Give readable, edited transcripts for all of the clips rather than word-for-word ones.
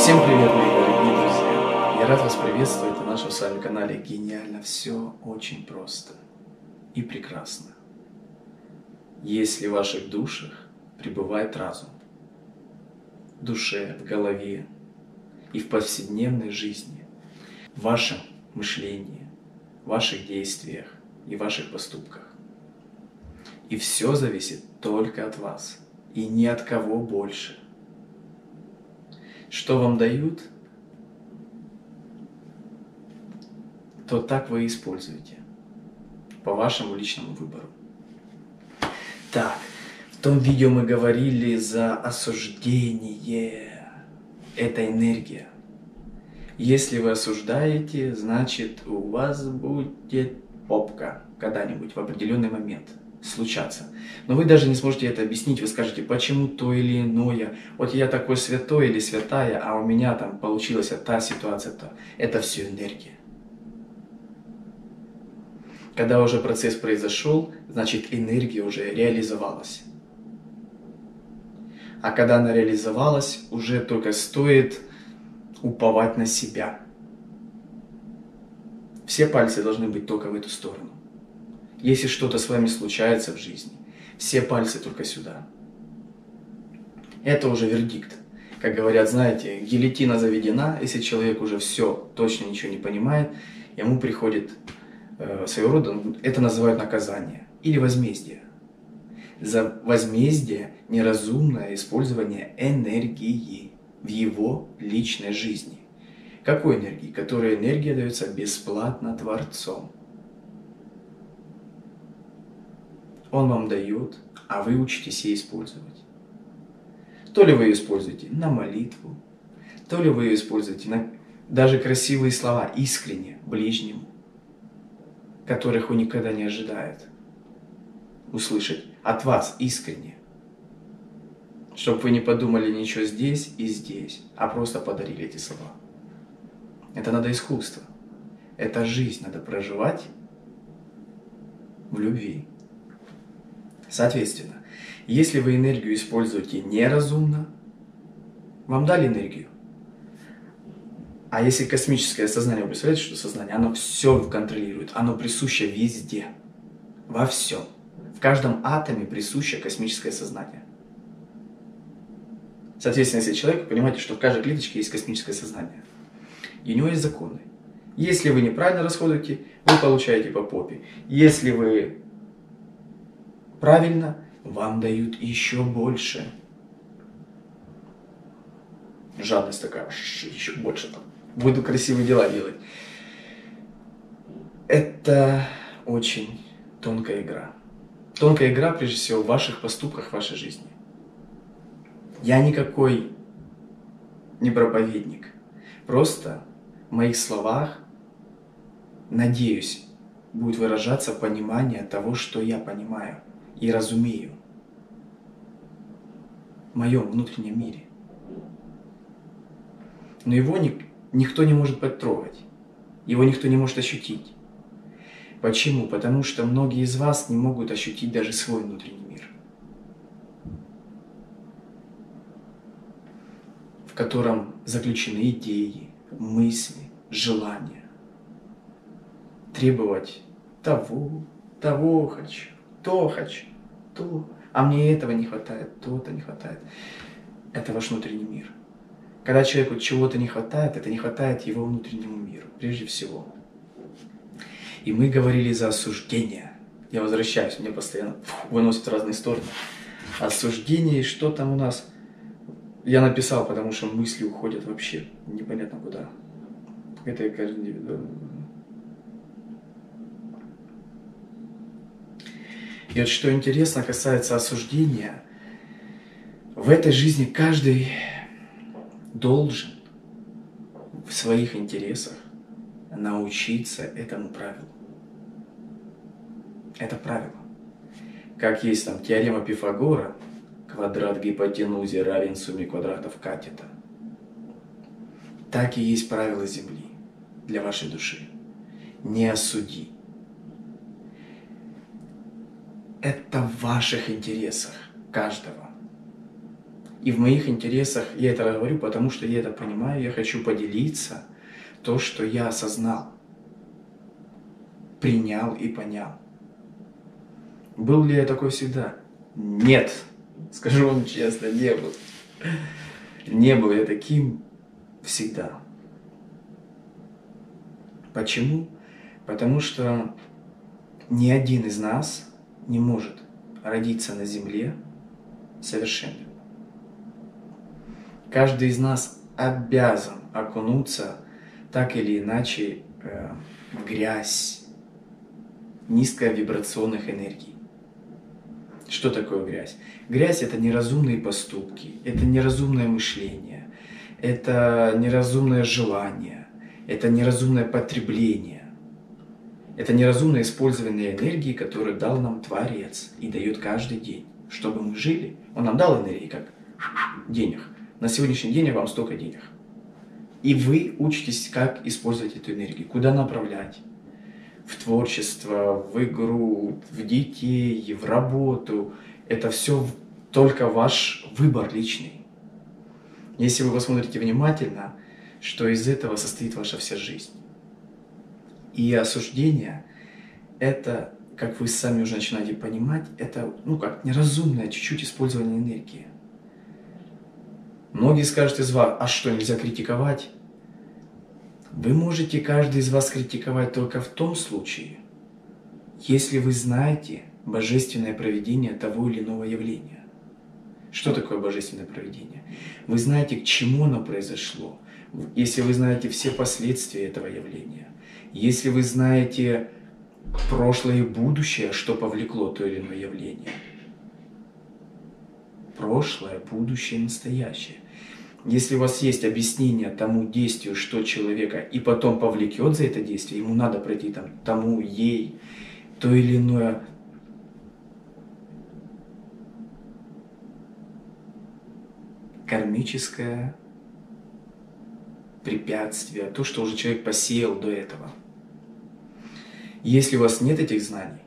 Всем привет, мои дорогие друзья! Я рад вас приветствовать на нашем с вами канале «Гениально». Все очень просто и прекрасно. Если в ваших душах пребывает разум, в душе, в голове и в повседневной жизни, в вашем мышлении, в ваших действиях и ваших поступках. И все зависит только от вас и ни от кого больше. Что вам дают, то так вы и используете по вашему личному выбору. Так, в том видео мы говорили за осуждение. Это энергия. Если вы осуждаете, значит у вас будет попка когда-нибудь в определенный момент случаться. Но вы даже не сможете это объяснить, вы скажете, почему то или иное. Вот я такой святой или святая, а у меня там получилась та ситуация, то. Это все энергия. Когда уже процесс произошел, значит энергия уже реализовалась. А когда она реализовалась, уже только стоит уповать на себя. Все пальцы должны быть только в эту сторону. Если что-то с вами случается в жизни, все пальцы только сюда. Это уже вердикт. Как говорят, знаете, гильотина заведена, если человек уже все, точно ничего не понимает, ему приходит своего рода, это называют наказание или возмездие. За возмездие неразумное использование энергии в его личной жизни. Какой энергии? Которая энергия дается бесплатно Творцом. Он вам дает, а вы учитесь ее использовать. То ли вы ее используете на молитву, то ли вы ее используете на даже красивые слова искренне ближнему, которых он никогда не ожидает услышать от вас искренне. Чтобы вы не подумали ничего здесь и здесь, а просто подарили эти слова. Это надо искусство. Это жизнь надо проживать в любви. Соответственно, если вы энергию используете неразумно, вам дали энергию. А если космическое сознание, вы представляете, что сознание, оно все контролирует, оно присуще везде, во всем. В каждом атоме присуще космическое сознание. Соответственно, если человек, вы понимаете, что в каждой клеточке есть космическое сознание. И у него есть законы. Если вы неправильно расходуете, вы получаете по попе. Если вы правильно, вам дают еще больше. Жадность такая, еще больше там. Буду красивые дела делать. Это очень тонкая игра. Тонкая игра, прежде всего, в ваших поступках, в вашей жизни. Я никакой не проповедник. Просто в моих словах, надеюсь, будет выражаться понимание того, что я понимаю и разумею в моем внутреннем мире. Но его никто не может потрогать, его никто не может ощутить. Почему? Потому что многие из вас не могут ощутить даже свой внутренний мир, в котором заключены идеи, мысли, желания. Требовать того хочу, то, а мне этого не хватает, то-то не хватает. Это ваш внутренний мир. Когда человеку чего-то не хватает, это не хватает его внутреннему миру, прежде всего. И мы говорили за осуждение. Я возвращаюсь, меня постоянно выносят в разные стороны. Осуждение, что там у нас? Я написал, потому что мысли уходят вообще непонятно куда. Это каждый индивидуально. И вот что интересно касается осуждения, в этой жизни каждый должен в своих интересах научиться этому правилу. Это правило. Как есть там теорема Пифагора, квадрат гипотенузе равен сумме квадратов катета. Так и есть правило Земли для вашей души. Не осуди. Это в ваших интересах, каждого. И в моих интересах я это говорю, потому что я это понимаю, я хочу поделиться то, что я осознал, принял и понял. Был ли я такой всегда? Нет. Скажу вам честно, не был. Не был я таким всегда. Почему? Потому что ни один из нас не может родиться на земле совершенным. Каждый из нас обязан окунуться так или иначе в грязь низковибрационных энергий. Что такое грязь? Грязь – это неразумные поступки, это неразумное мышление, это неразумное желание, это неразумное потребление, это неразумное использование энергии, которую дал нам Творец и дает каждый день, чтобы мы жили. Он нам дал энергии, как денег. На сегодняшний день я вам столько денег. И вы учитесь, как использовать эту энергию, куда направлять. В творчество, в игру, в детей, в работу. Это все только ваш выбор личный. Если вы посмотрите внимательно, что из этого состоит ваша вся жизнь. И осуждение – это, как вы сами уже начинаете понимать, это как неразумное чуть-чуть использование энергии. Многие скажут из вас: а что, нельзя критиковать? Вы можете каждый из вас критиковать только в том случае, если вы знаете божественное провидение того или иного явления. Что такое божественное провидение? Вы знаете, к чему оно произошло. Если вы знаете все последствия этого явления, если вы знаете прошлое и будущее, что повлекло то или иное явление. Прошлое, будущее, настоящее. Если у вас есть объяснение тому действию, что человека и потом повлекет за это действие, ему надо пройти тому, ей, то или иное кармическое препятствие, то, что уже человек посеял до этого. Если у вас нет этих знаний,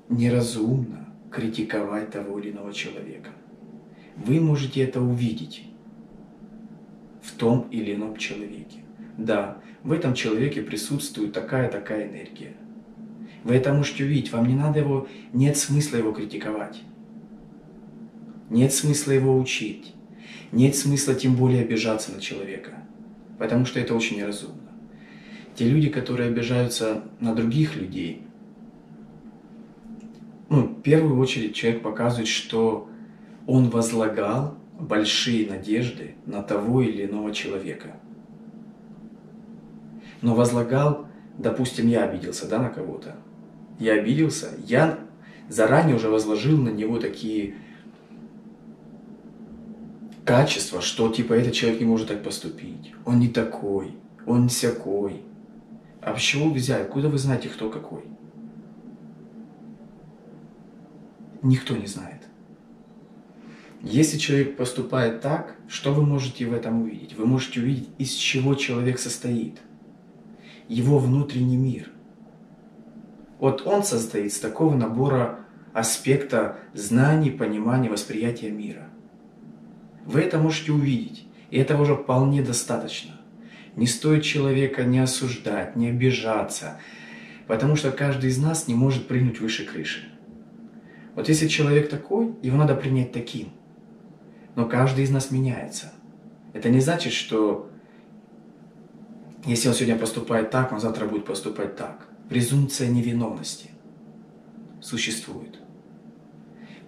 неразумно критиковать того или иного человека. Вы можете это увидеть в том или ином человеке. Да, в этом человеке присутствует такая энергия. Вы это можете увидеть, вам не надо его, нет смысла его критиковать. Нет смысла его учить. Нет смысла тем более обижаться на человека, потому что это очень неразумно. Те люди, которые обижаются на других людей, в первую очередь человек показывает, что он возлагал большие надежды на того или иного человека. Но возлагал, допустим, я обиделся, на кого-то. Я обиделся, я заранее уже возложил на него такие качества, что этот человек не может так поступить. Он не такой, он не сякой. А с чего взять? Откуда вы знаете, кто какой? Никто не знает. Если человек поступает так, что вы можете в этом увидеть? Вы можете увидеть, из чего человек состоит. Его внутренний мир. Вот он состоит из такого набора аспекта знаний, понимания, восприятия мира. Вы это можете увидеть, и этого уже вполне достаточно. Не стоит человека не осуждать, не обижаться, потому что каждый из нас не может прыгнуть выше крыши. Вот если человек такой, его надо принять таким. Но каждый из нас меняется. Это не значит, что если он сегодня поступает так, он завтра будет поступать так. Презумпция невиновности существует.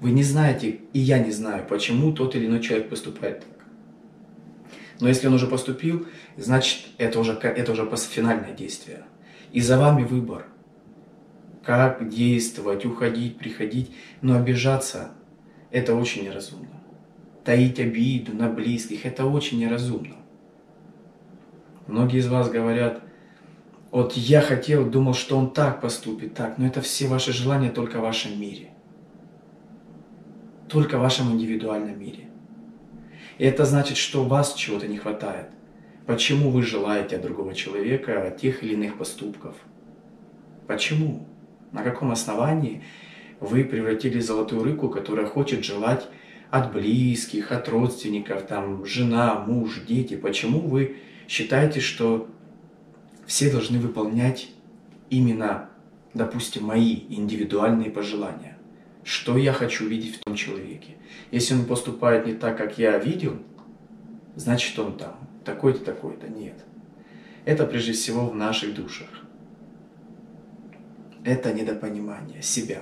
Вы не знаете, и я не знаю, почему тот или иной человек поступает так. Но если он уже поступил, значит, это уже финальное действие. И за вами выбор. Как действовать, уходить, приходить. Но обижаться – это очень неразумно. Таить обиду на близких – это очень неразумно. Многие из вас говорят: вот я думал, что он так поступит, так. Но это все ваши желания только в вашем мире. Только в вашем индивидуальном мире. И это значит, что у вас чего-то не хватает. Почему вы желаете от другого человека тех или иных поступков? Почему? На каком основании вы превратили золотую рыбку, которая хочет желать от близких, от родственников, там, жена, муж, дети. Почему вы считаете, что все должны выполнять именно, допустим, мои индивидуальные пожелания? Что я хочу видеть в том человеке? Если он поступает не так, как я видел, значит он там такой-то, такой-то. Нет. Это прежде всего в наших душах. Это недопонимание себя.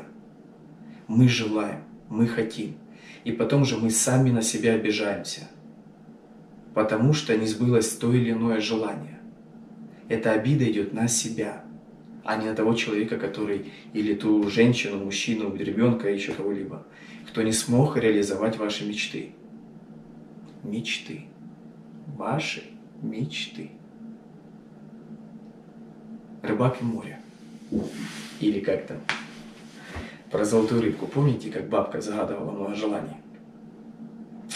Мы желаем, мы хотим. И потом же мы сами на себя обижаемся. Потому что не сбылось то или иное желание. Эта обида идет на себя, а не на того человека, который, или ту женщину, мужчину, ребенка, еще кого-либо, кто не смог реализовать ваши мечты. Мечты. Ваши мечты. Рыбак и море. Или как-то про золотую рыбку. Помните, как бабка загадывала много желаний?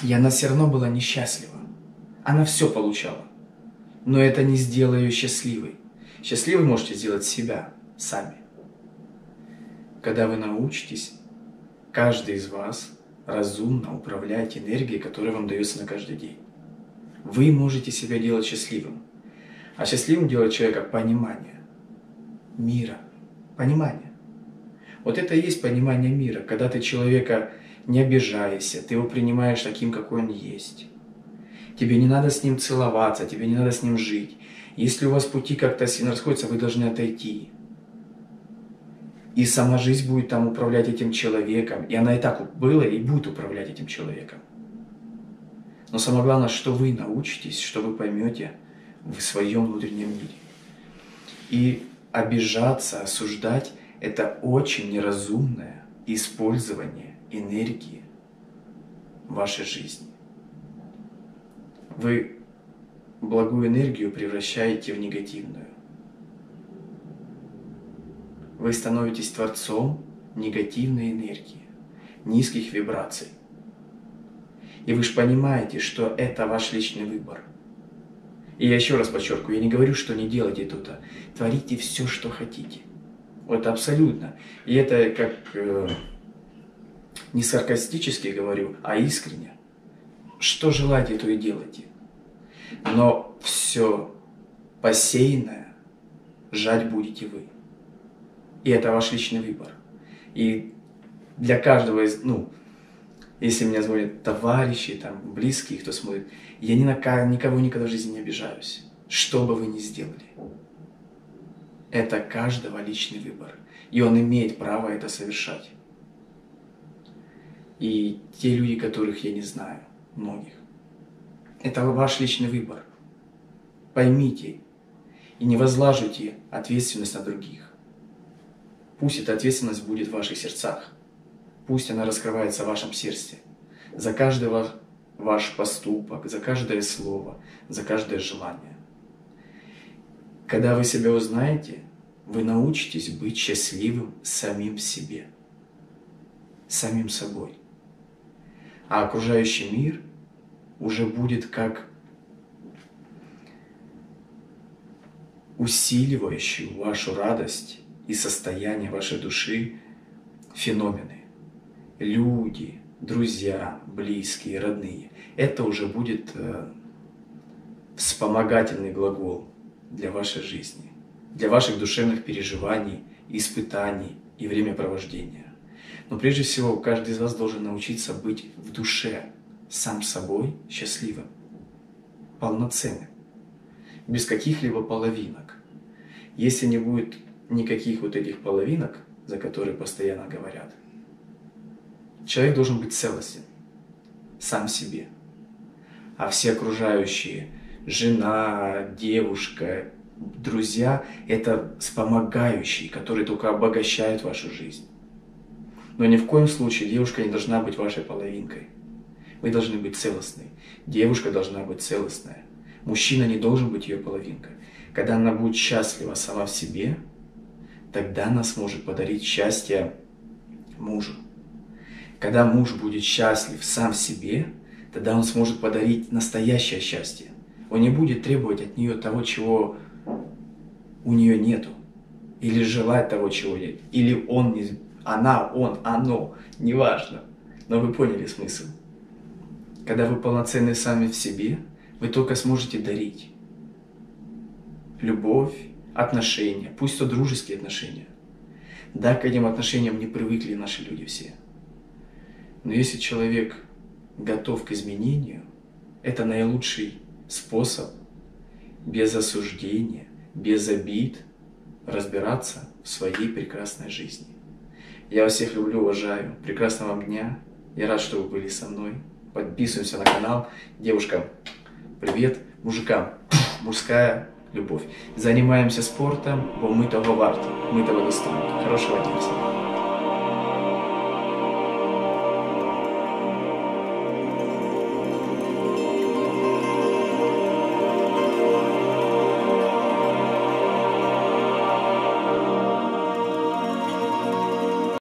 И она все равно была несчастлива. Она все получала. Но это не сделало ее счастливой. Счастливой можете сделать себя сами. Когда вы научитесь, каждый из вас разумно управлять энергией, которая вам дается на каждый день. Вы можете себя делать счастливым. А счастливым делает человека понимание мира. Понимание. Вот это и есть понимание мира, когда ты человека не обижаешься, ты его принимаешь таким, какой он есть. Тебе не надо с ним целоваться, тебе не надо с ним жить. Если у вас пути как-то сильно расходятся, вы должны отойти. И сама жизнь будет там управлять этим человеком. И она и так была, и будет управлять этим человеком. Но самое главное, что вы научитесь, что вы поймете в своем внутреннем мире. И обижаться, осуждать – это очень неразумное использование энергии в вашей жизни. Вы благую энергию превращаете в негативную. Вы становитесь творцом негативной энергии, низких вибраций. И вы же понимаете, что это ваш личный выбор. И я еще раз подчеркиваю, я не говорю, что не делайте то-то. Творите все, что хотите. Вот абсолютно. И это как не саркастически говорю, а искренне. Что желаете, то и делайте. Но все посеянное жать будете вы. И это ваш личный выбор. И для каждого из, если меня звонят товарищи, там, близкие, кто смотрит, я никого никогда в жизни не обижаюсь. Что бы вы ни сделали. Это каждого личный выбор. И он имеет право это совершать. И те люди, которых я не знаю, многих, это ваш личный выбор. Поймите и не возлаживайте ответственность на других. Пусть эта ответственность будет в ваших сердцах. Пусть она раскрывается в вашем сердце. За каждый ваш поступок, за каждое слово, за каждое желание. Когда вы себя узнаете, вы научитесь быть счастливым самим себе, самим собой. А окружающий мир уже будет как усиливающий вашу радость и состояние вашей души феномены. Люди, друзья, близкие, родные. Это уже будет вспомогательный глагол для вашей жизни, для ваших душевных переживаний, испытаний и времяпровождения. Но прежде всего, каждый из вас должен научиться быть в душе сам собой счастливым, полноценным, без каких-либо половинок. Если не будет никаких вот этих половинок, за которые постоянно говорят, человек должен быть целостен, сам себе. А все окружающие, жена, девушка, друзья, это вспомогающие, которые только обогащают вашу жизнь. Но ни в коем случае девушка не должна быть вашей половинкой. Вы должны быть целостной. Девушка должна быть целостная. Мужчина не должен быть ее половинкой. Когда она будет счастлива сама в себе, тогда она сможет подарить счастье мужу. Когда муж будет счастлив сам в себе, тогда он сможет подарить настоящее счастье. Он не будет требовать от нее того, чего у нее нету. Или желать того, чего нет. Или он не... Она, он, оно. Неважно. Но вы поняли смысл. Когда вы полноценны сами в себе, вы только сможете дарить любовь, отношения, пусть то дружеские отношения. Да, к этим отношениям не привыкли наши люди все. Но если человек готов к изменению, это наилучший способ без осуждения, без обид разбираться в своей прекрасной жизни. Я вас всех люблю, уважаю. Прекрасного вам дня. Я рад, что вы были со мной. Подписываемся на канал. Девушкам привет. Мужикам мужская любовь. Занимаемся спортом, бо мы того варты. Мы того достойны. Хорошего дня всем.